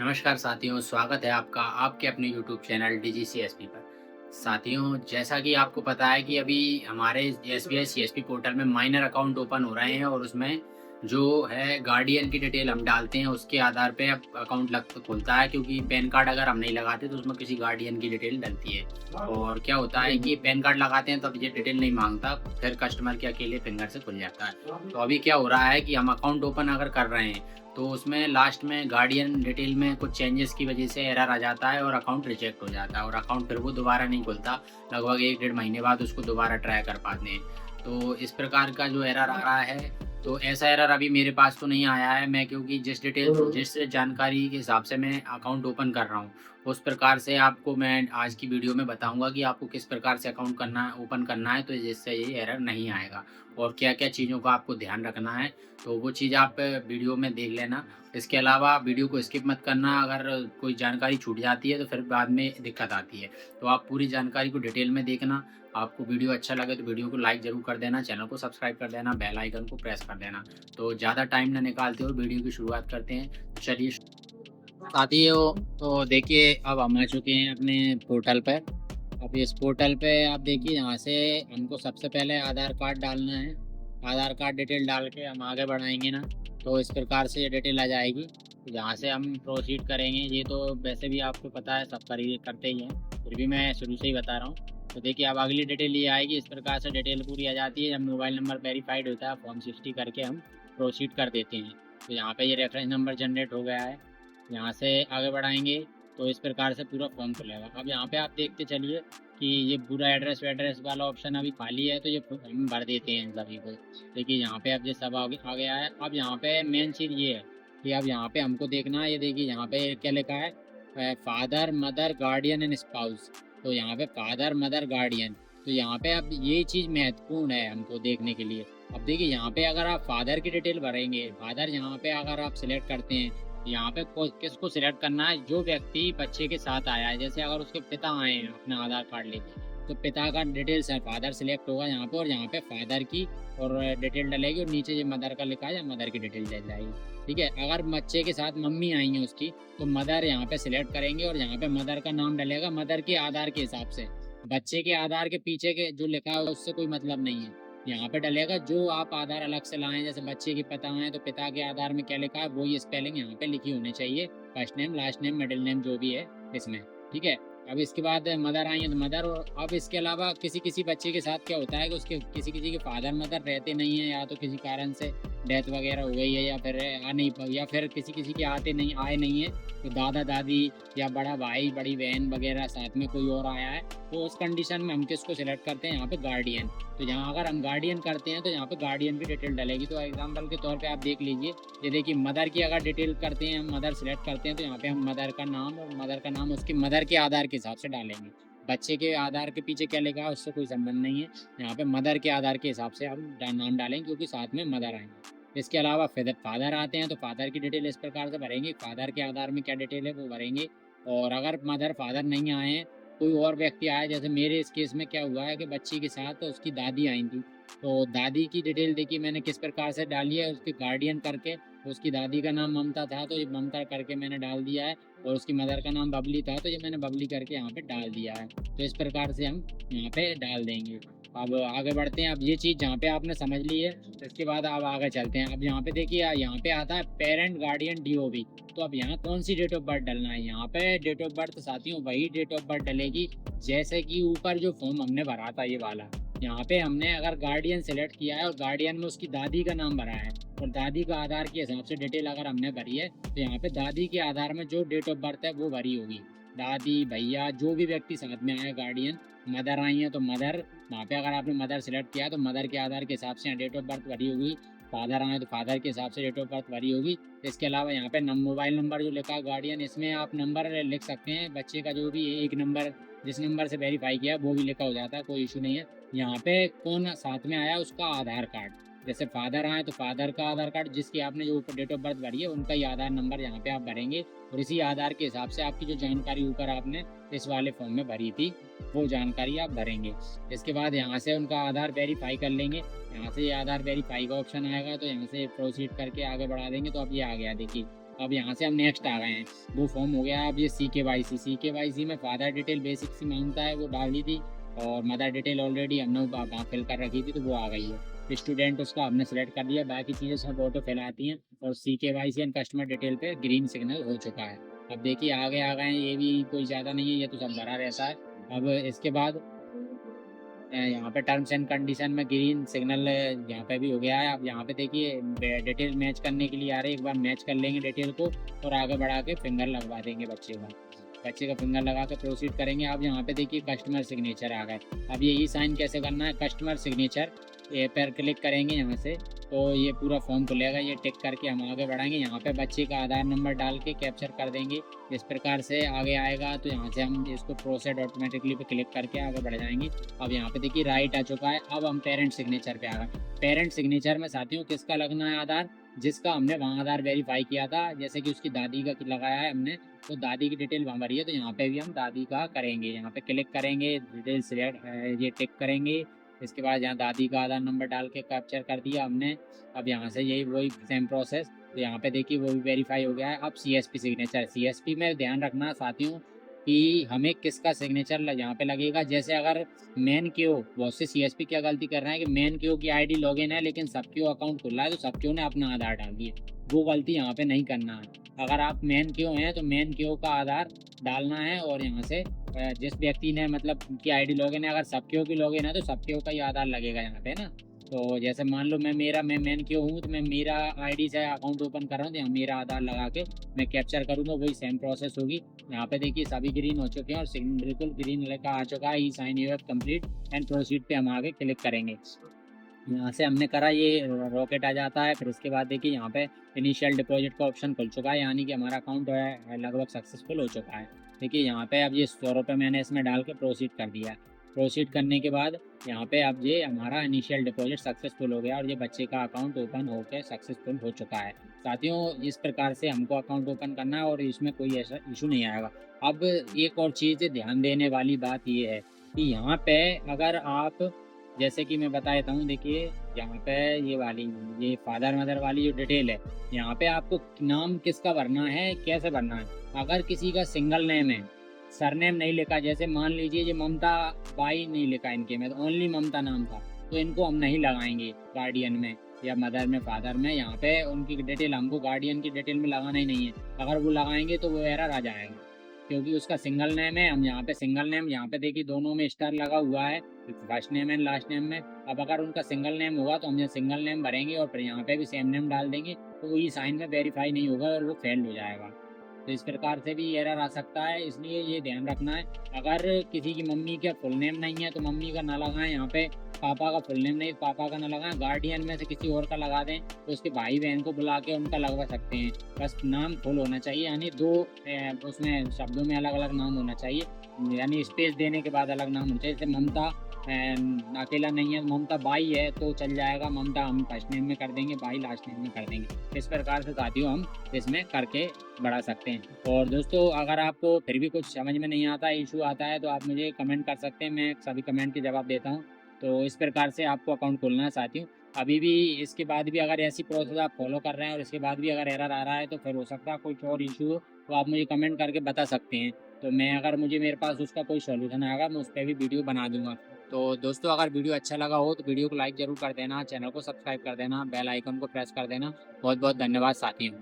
नमस्कार साथियों, स्वागत है आपका आपके अपने यूट्यूब चैनल डीजीसीएसपी पर। साथियों, जैसा कि आपको पता है कि अभी हमारे एसबीआई सीएसपी पोर्टल में माइनर अकाउंट ओपन हो रहे हैं और उसमें जो है गार्डियन की डिटेल हम डालते हैं, उसके आधार पे अब अकाउंट लग खुलता है, क्योंकि पैन कार्ड अगर हम नहीं लगाते तो उसमें किसी गार्डियन की डिटेल डलती है। और क्या होता है कि पैन कार्ड लगाते हैं तब ये डिटेल नहीं मांगता, फिर कस्टमर के अकेले फिंगर से खुल जाता है। तो अभी क्या हो रहा है कि हम अकाउंट ओपन अगर कर रहे हैं तो उसमें लास्ट में गार्डियन डिटेल में कुछ चेंजेस की वजह से एरर आ जाता है और अकाउंट रिजेक्ट हो जाता है और अकाउंट फिर वो दोबारा नहीं खुलता। लगभग 1 डेढ़ महीने बाद उसको दोबारा ट्राई कर पाते हैं। तो इस प्रकार का जो एरर आ रहा है, तो ऐसा एरर अभी मेरे पास तो नहीं आया है। मैं क्योंकि जिस जानकारी के हिसाब से मैं अकाउंट ओपन कर रहा हूँ, उस प्रकार से आपको मैं आज की वीडियो में बताऊँगा कि आपको किस प्रकार से अकाउंट ओपन करना है, तो जिससे ये एरर नहीं आएगा और क्या-क्या चीज़ों का आपको ध्यान रखना है। तो वो चीज़ आप वीडियो में देख लेना। इसके अलावा वीडियो को स्किप मत करना, अगर कोई जानकारी छूट जाती है तो फिर बाद में दिक्कत आती है। तो आप पूरी जानकारी को डिटेल में देखना। आपको वीडियो अच्छा लगे तो वीडियो को लाइक ज़रूर कर देना, चैनल को सब्सक्राइब कर देना, बेल आइकन को प्रेस कर देना। तो ज़्यादा टाइम ना निकालते हुए वीडियो की शुरुआत करते हैं। चलिए साथियों, तो देखिए अब हम आ चुके हैं अपने पोर्टल पर। अब इस पोर्टल पे आप देखिए, यहाँ से हमको सबसे पहले आधार कार्ड डालना है। आधार कार्ड डिटेल डाल के हम आगे बढ़ाएँगे ना, तो इस प्रकार से ये डिटेल आ जाएगी। तो यहाँ से हम प्रोसीड करेंगे। ये तो वैसे भी आपको पता है, सब करते ही हैं, फिर भी मैं शुरू से ही बता रहा हूँ। तो देखिए अब अगली डिटेल ये आएगी। इस प्रकार से डिटेल पूरी आ जाती है। जब मोबाइल नंबर वेरीफाइड होता है, फॉर्म 60 करके हम प्रोसीड कर देते हैं। तो यहाँ पे ये रेफरेंस नंबर जनरेट हो गया है। यहाँ से आगे बढ़ाएँगे तो इस प्रकार से पूरा फॉर्म खुलेगा। अब यहाँ पे आप देखते चलिए कि ये पूरा एड्रेस वैड्रेस वाला ऑप्शन अभी खाली है, तो ये हम भर देते हैं इन सभी को। देखिए यहाँ पे अब ये सब आ गया है। अब यहाँ पे मेन चीज़ ये है कि अब यहाँ पे हमको देखना है, ये देखिए यहाँ पे क्या लिखा है, father mother guardian and spouse. तो यहाँ पे फादर मदर गार्डियन, तो यहाँ पे अब ये चीज़ महत्वपूर्ण है हमको देखने के लिए। अब देखिए यहाँ पे अगर आप फादर की डिटेल भरेंगे, फादर यहाँ पे अगर आप सिलेक्ट करते हैं, यहाँ पे किसको सिलेक्ट करना है, जो व्यक्ति बच्चे के साथ आया है। जैसे अगर उसके पिता आए हैं अपना आधार कार्ड लेके, तो पिता का डिटेल्स है, फादर सिलेक्ट होगा यहाँ पे, और यहाँ पे फादर की और डिटेल डलेगी, और नीचे जो मदर का लिखा है या मदर की डिटेल डल जाएगी। ठीक है, अगर बच्चे के साथ मम्मी आई हैं उसकी, तो मदर यहाँ पे सिलेक्ट करेंगे और यहाँ पे मदर का नाम डलेगा मदर के आधार के हिसाब से। बच्चे के आधार के पीछे के जो लिखा है उससे कोई मतलब नहीं है। यहाँ पे डलेगा जो आप आधार अलग से लाएं, जैसे बच्चे के पिता हैं तो पिता के आधार में क्या लिखा है वही स्पेलिंग यहाँ पे लिखी होनी चाहिए। First name, last name, middle name जो भी है इसमें। ठीक है, अब इसके बाद मदर आई है तो मदर। और अब इसके अलावा किसी किसी बच्चे के साथ क्या होता है कि उसके किसी किसी के फादर मदर रहते नहीं है, या तो किसी कारण से डेथ वगैरह हो गई है, या फिर आ नहीं या फिर किसी किसी के आए नहीं है, तो दादा दादी या बड़ा भाई बड़ी बहन वगैरह साथ में कोई और आया है, तो उस कंडीशन में हम किसको सिलेक्ट करते हैं, यहाँ पे गार्डियन। तो यहाँ अगर हम गार्डियन करते हैं तो यहाँ पे गार्डियन की डिटेल डलेगी। तो एग्जांपल के तौर पे आप देख लीजिए, ये देखिए मदर की अगर डिटेल करते हैं, हम मदर सेलेक्ट करते हैं, तो यहाँ पे हम मदर का नाम, और मदर का नाम उसके मदर के आधार के हिसाब से डालेंगे। बच्चे के आधार के पीछे क्या लिखा है उससे कोई संबंध नहीं है। यहाँ पे मदर के आधार के हिसाब से हम नाम डालेंगे, क्योंकि साथ में मदर आएंगे। इसके अलावा फिर फादर आते हैं, तो फादर की डिटेल इस प्रकार से भरेंगे, फादर के आधार में क्या डिटेल है वो भरेंगे। और अगर मदर फादर नहीं आए हैं, कोई और व्यक्ति आया, जैसे मेरे इस केस में क्या हुआ है कि बच्ची के साथ तो उसकी दादी आई थी, तो दादी की डिटेल देखिए मैंने किस प्रकार से डाली है, उसके गार्डियन करके। उसकी दादी का नाम ममता था, तो ये ममता करके मैंने डाल दिया है, और उसकी मदर का नाम बबली था, तो ये मैंने बबली करके यहाँ पे डाल दिया है। तो इस प्रकार से हम यहाँ पे डाल देंगे। अब आगे बढ़ते हैं। अब ये चीज़ जहाँ पे आपने समझ ली है, तो इसके बाद अब आगे चलते हैं। अब यहाँ पे देखिए, यहाँ पे आता है पेरेंट गार्डियन डीओबी। तो अब यहाँ कौन सी डेट ऑफ बर्थ डलना है, यहाँ पे डेट ऑफ बर्थ साथियों वही डेट ऑफ बर्थ डलेगी जैसे कि ऊपर जो फॉर्म हमने भरा था ये वाला। यहाँ पे हमने अगर गार्डियन सेलेक्ट किया है और गार्डियन में उसकी दादी का नाम भरा है, और दादी का आधार के हिसाब से डिटेल अगर हमने भरी है, तो यहाँ पे दादी के आधार में जो डेट ऑफ बर्थ है वो भरी होगी। दादी भैया जो भी व्यक्ति साथ में आए गार्डियन, मदर आई है तो मदर, वहाँ पे अगर आपने मदर सेलेक्ट किया तो मदर के आधार के हिसाब से डेट ऑफ बर्थ भरी होगी। फादर आए तो फादर के हिसाब से डेट ऑफ बर्थ भरी होगी। इसके अलावा यहाँ पे मोबाइल नंबर जो लिखा है गार्डियन, इसमें आप नंबर लिख सकते हैं बच्चे का, जो भी एक नंबर जिस नंबर से वेरीफाई किया वो भी लिखा हो जाता है, कोई इशू नहीं है। यहाँ पे कौन साथ में आया उसका आधार कार्ड, जैसे फादर आए तो फादर का आधार कार्ड, जिसकी आपने जो ऊपर डेट ऑफ बर्थ भरी है उनका ही आधार नंबर यहाँ पे आप भरेंगे, और इसी आधार के हिसाब से आपकी जो जानकारी ऊपर आपने इस वाले फॉर्म में भरी थी वो जानकारी आप भरेंगे। इसके बाद यहाँ से उनका आधार वेरीफाई कर लेंगे। यहाँ से ये आधार वेरीफाई का ऑप्शन आएगा, तो यहाँ से प्रोसीड करके आगे बढ़ा देंगे। तो अब ये आ गया देखिए, अब यहाँ से हम नेक्स्ट आ गए हैं, वो फॉर्म हो गया। अब ये CKYC में फादर डिटेल बेसिक सी मांगता है, वो डाली थी, और मदर डिटेल ऑलरेडी हमने वहाँ फिल कर रखी थी, तो वो आ गई है। स्टूडेंट उसका हमने सेलेक्ट कर दिया, बाकी चीज़ें सब ऑटो फिल आती हैं, और CKYC एंड कस्टमर डिटेल पे ग्रीन सिग्नल हो चुका है। अब देखिए आगे आ गए हैं, ये भी कोई ज़्यादा नहीं है, ये तो सब भरा रहता है। अब इसके बाद यहाँ पे टर्म्स एंड कंडीशन में ग्रीन सिग्नल यहाँ पे भी हो गया है। अब यहाँ पे देखिए डिटेल मैच करने के लिए आ रहे हैं, एक बार मैच कर लेंगे डिटेल को और आगे बढ़ा के फिंगर लगवा देंगे बच्चे का फिंगर लगा के प्रोसीड करेंगे। अब यहाँ पे देखिए कस्टमर सिग्नेचर आ गए। अब ये ई साइन कैसे करना है, कस्टमर सिग्नेचर ये पर क्लिक करेंगे यहाँ से, तो ये पूरा फॉर्म खुलेगा, ये टिक करके हम आगे बढ़ाएंगे। यहाँ पे बच्चे का आधार नंबर डाल के कैप्चर कर देंगे, इस प्रकार से आगे आएगा। तो यहाँ से हम इसको प्रोसेड ऑटोमेटिकली पे क्लिक करके आगे बढ़ जाएंगे। अब यहाँ पे देखिए राइट आ चुका है। अब हम पेरेंट सिग्नेचर पे आ गए। पेरेंट सिग्नेचर में साथियों किसका लगना है, आधार जिसका हमने वहाँ आधार वेरीफाई किया था, जैसे कि उसकी दादी का लगाया है हमने, तो दादी की डिटेल वहाँ भरी है, तो यहाँ पे भी हम दादी का करेंगे। यहाँ पे क्लिक करेंगे, डिटेल सिलेक्ट ये टिक करेंगे। इसके बाद यहाँ दादी का आधार नंबर डाल के कैप्चर कर दिया हमने। अब यहाँ से यही वही सेम प्रोसेस, तो यहाँ पे देखिए वो भी वेरीफाई हो गया है। अब CSP सिग्नेचर, CSP में ध्यान रखना साथियों कि हमें किसका सिग्नेचर यहाँ पे लगेगा। जैसे अगर मेन क्यू, बहुत से CSP क्या गलती कर रहे हैं कि मेन क्यू की ID लॉगिन है लेकिन सब क्यू अकाउंट खुला है, तो सब क्यू ने अपना आधार डाल दिया, वो गलती यहाँ पे नहीं करना है। अगर आप मेन क्यू हैं तो मेन क्यू का आधार डालना है, और यहाँ से जिस व्यक्ति ने मतलब की ID लॉगिन है, अगर सब क्यू की लॉगिन है तो सब क्यू का ही आधार लगेगा यहाँ पे ना। तो जैसे मान लो मैं मेन क्यों हूँ, तो मैं मेरा ID से अकाउंट ओपन कर रहा हूँ, तो यहाँ मेरा आधार लगा के मैं कैप्चर करूँगा, वही सेम प्रोसेस होगी। यहाँ पे देखिए सभी ग्रीन हो चुके हैं और सिग्नल बिल्कुल ग्रीन का आ चुका है। E sign you have complete and proceed पे हम आगे क्लिक करेंगे। यहाँ से हमने करा, ये रॉकेट आ जाता है। फिर उसके बाद देखिए यहाँ पे इनिशियल डिपॉजिट का ऑप्शन खुल चुका है, यानी कि हमारा अकाउंट है लगभग सक्सेसफुल हो चुका है। देखिए यहाँ पे अब ये 100 रुपये मैंने इसमें डाल के प्रोसीड कर दिया है। प्रोसीड करने के बाद यहाँ पे अब ये हमारा इनिशियल डिपॉजिट सक्सेसफुल हो गया और ये बच्चे का अकाउंट ओपन होकर सक्सेसफुल हो चुका है। साथियों इस प्रकार से हमको अकाउंट ओपन करना है और इसमें कोई ऐसा इशू नहीं आएगा। अब एक और चीज़ ध्यान देने वाली बात ये है कि यहाँ पे अगर आप, जैसे कि मैं बता देता हूँ, देखिए यहाँ पे ये फादर मदर वाली जो डिटेल है, यहाँ पे आपको नाम किसका भरना है, कैसे भरना है। अगर किसी का सिंगल नेम है, सरनेम नहीं लिखा, जैसे मान लीजिए ये ममता बाई नहीं लिखा इनके में, तो ओनली ममता नाम था, तो इनको हम नहीं लगाएंगे गार्डियन में या मदर में फादर में। यहाँ पे उनकी डिटेल हमको गार्डियन की डिटेल में लगाना ही नहीं है। अगर वो लगाएंगे तो वो एरर आ जाएगा, क्योंकि उसका सिंगल नेम है। हम यहाँ पे सिंगल नेम, यहाँ पे देखिए दोनों में स्टार लगा हुआ है, first name and last name में। अब अगर उनका सिंगल नेम होगा तो हम यहाँ सिंगल नेम भरेंगे और फिर यहाँ पे भी सेम नेम डाल देंगे, तो वो ये साइन में वेरीफाई नहीं होगा और वो फेल्ड हो जाएगा। तो इस प्रकार से भी एरर आ सकता है, इसलिए ये ध्यान रखना है। अगर किसी की मम्मी का फुल नेम नहीं है तो मम्मी का ना लगाएं, यहाँ पे पापा का फुल नेम नहीं, पापा का ना लगाएं। गार्डियन में से किसी और का लगा दें, तो उसके भाई बहन को बुला के उनका लगवा सकते हैं। बस नाम फुल होना चाहिए, यानी दो उसमें शब्दों में अलग अलग नाम होना चाहिए, यानी स्पेस देने के बाद अलग नाम होना चाहिए। जैसे ममता अकेला नहीं है, ममता बाई है तो चल जाएगा, ममता हम फर्स्ट नेम में कर देंगे, बाई लास्ट नेम में कर देंगे। इस प्रकार से साथियों हम इसमें करके बढ़ा सकते हैं। और दोस्तों अगर आपको फिर भी कुछ समझ में नहीं आता, इशू आता है, तो आप मुझे कमेंट कर सकते हैं, मैं सभी कमेंट के जवाब देता हूँ। तो इस प्रकार से आपको अकाउंट खोलना है साथियों। अभी भी इसके बाद भी अगर ऐसी प्रोसेस आप फॉलो कर रहे हैं और इसके बाद भी अगर एरर आ रहा है, तो फिर हो सकता है कुछ और इशू हो, तो आप मुझे कमेंट करके बता सकते हैं। तो मैं अगर मेरे पास उसका कोई सॉल्यूशन आएगा, मैं उस पर भी वीडियो बना दूंगा। तो दोस्तों अगर वीडियो अच्छा लगा हो तो वीडियो को लाइक ज़रूर कर देना, चैनल को सब्सक्राइब कर देना, बेल आइकन को प्रेस कर देना। बहुत बहुत धन्यवाद साथियों।